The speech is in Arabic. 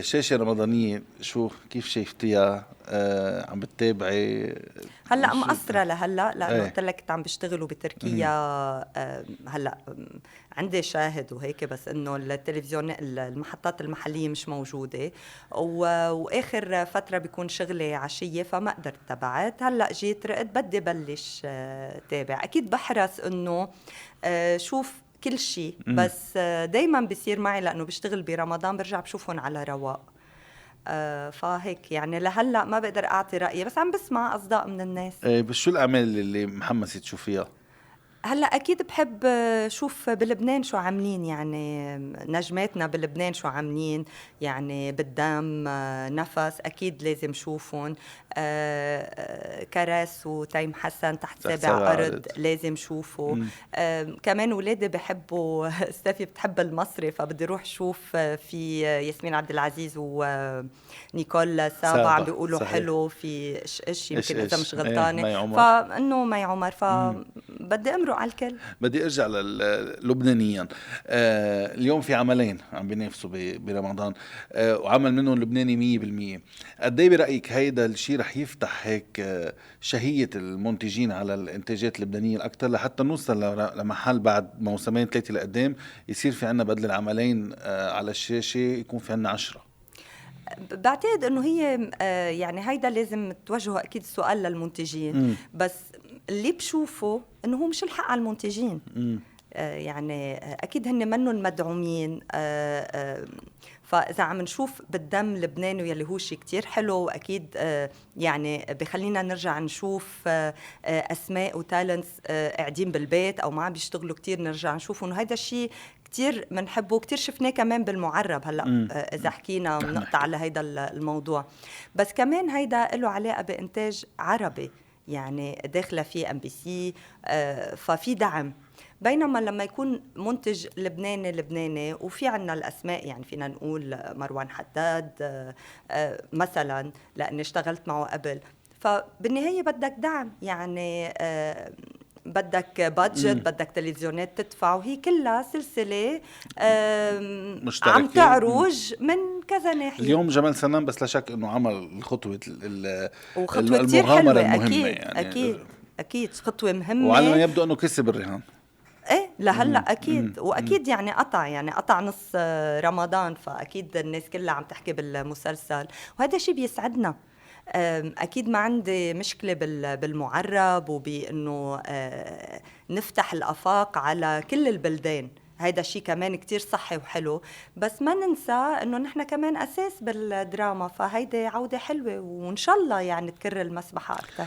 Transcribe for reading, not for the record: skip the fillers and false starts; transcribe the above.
الشاشة الرمضانية كيف شايفتيها؟ عم بتتابعي؟ هلا شو؟ مقصرة لهلا لأنه ايه. قلت لك كنت عم بشتغل وبتركيا. امم هلا عندي شاهد وهيك، بس انه التلفزيون المحطات المحلية مش موجودة، واخر فترة بيكون شغلي عشية فما قدرت تبعت. هلا جيت رقد بدي بلش تابع. اكيد بحرص انه شوف كل شيء، امم بس دايما بصير معي لانه بشتغل برمضان برجع بشوفهم على رواق. فهيك يعني لهلا ما بقدر اعطي رايي، بس عم بسمع اصداء من الناس. ايه، بس شو الأعمال اللي محمسة تشوفيها؟ هلا اكيد بحب شوف بلبنان شو عاملين، يعني نجماتنا بلبنان شو عاملين، يعني بالدم نفس اكيد لازم شوفهم. كراس وتيم حسن تحت تحت سابع سبع ارض أرض. لازم شوفه. امم كمان ولادي بحبوا ستافي بتحب المصري، فبدي روح شوف في ياسمين عبد العزيز ونيكول سابا عم سابع بيقولوا صحيح. حلو، في إيش ايش يمكن اذا ايش مش ايه غلطانه. مي عمر. فانه مي عمر، امم فبدي امرق على الكل. بدي ارجع لبنانيا. اليوم في عملين عم بينافسوا برمضان. وعمل منهم لبناني 100%. قد ايه برأيك هيدا الشيء رح يفتح هيك شهية المنتجين على الانتاجات اللبنانية الأكثر، لحتى نوصل لمحل بعد موسمين ثلاثة لقدام يصير في عنا بدل العملين على الشاشة يكون في عنا 10؟ بعتقد انه هي يعني هيدا لازم توجهوا اكيد سؤال للمنتجين، امم بس اللي بشوفه انه هو مش الحق على المنتجين. امم يعني اكيد هن منهم مدعومين. فاذا عم نشوف بالدم لبناني يلي هو شيء كتير حلو، واكيد يعني بخلينا نرجع نشوف اسماء وتالنتس قاعدين بالبيت او ما عم بيشتغلوا كتير، نرجع نشوف انه هيدا الشيء كتير بنحبه، كتير شفناه كمان بالمعرب. هلا امم اذا حكينا رح بنقطع نحكي. على هيدا الموضوع، بس كمان هيدا له علاقه بانتاج عربي، يعني داخله في ام بي سي، ففي دعم. بينما لما يكون منتج لبناني وفي عنا الأسماء، يعني فينا نقول مروان حداد مثلا لأني اشتغلت معه قبل، فبالنهاية بدك دعم، يعني بدك بادجت، امم بدك تلفزيونات تدفع، وهي كلها سلسلة عم مشتركة. تعرج من كذا ناحية. اليوم جمال سنان بس لا شك انه عمل الخطوة وخطوة كتير المغامرة حلوة، المهمة أكيد يعني. أكيد أكيد خطوة وعلى ما مهمة. يبدو انه كسب الرهان. ايه لهلا امم امم اكيد، امم واكيد يعني قطع نص رمضان، فاكيد الناس كلها عم تحكي بالمسلسل، وهذا شيء بيسعدنا. اكيد ما عندي مشكله بالمعرب وبانه نفتح الافاق على كل البلدان. هيدا شيء كمان كتير صحي وحلو، بس ما ننسى انه نحن كمان اساس بالدراما، فهيدي عودة حلوة وان شاء الله يعني تكرر المسبحة اكثر.